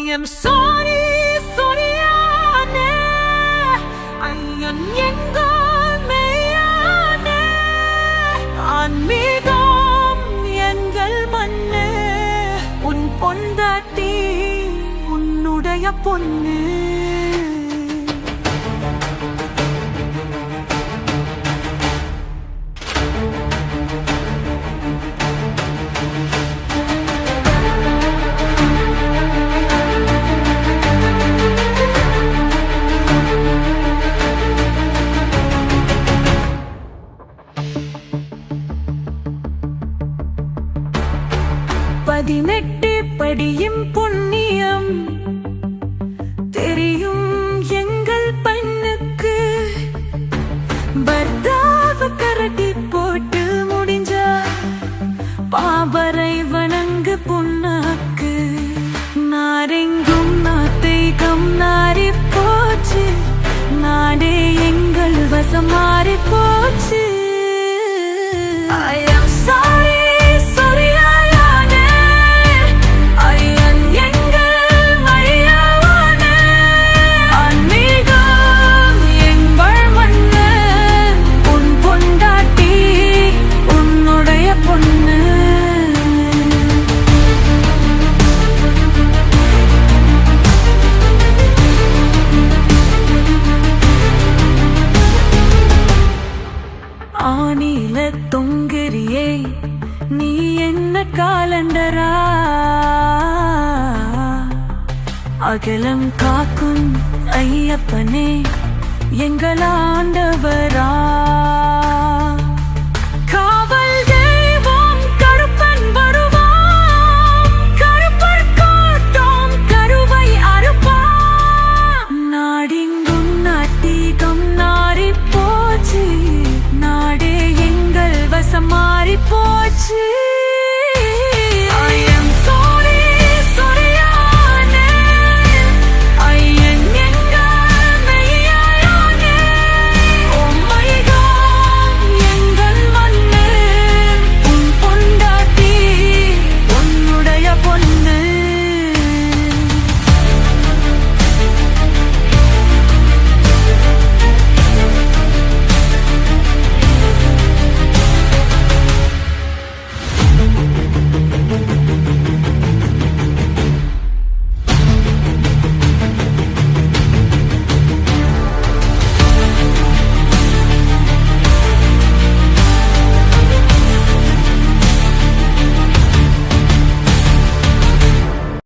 am sorry, sorryane. ஐயன் எங்கள் மெய்யானே. ஆன்மீகம் எங்கள் மண்ணே. உன் பொண்டாட்டி உன்னுடைய பொண்ணு. பதினெட்டு படியும் புண்ணியம் தெரியும் எங்கள் பெண்ணுக்கு. பர்தாவ கரட்டி போட்டு முடிஞ்சா பாவரை வணங்கு பொண்ணாக்கு. நாரெங்கும் நாத்தைகம் நாரி போச்சு. நாடே எங்கள் வசம் மாறி போச்சு. I am sorry. ஆனில தொங்கரியே நீ என்ன காலண்டரா? அகலம் காக்கும் ஐயப்பனே எங்கள் ஆண்டவரா. காவல் தெய்வம் கருப்பன் வருவான். கருப்பர் கூட்டம் கருவை அறுப்பான். நாடிங்கும் நாட்டிகம் நாரி போச்சு. நாடே எங்கள் வசம் மாறி போச்சு.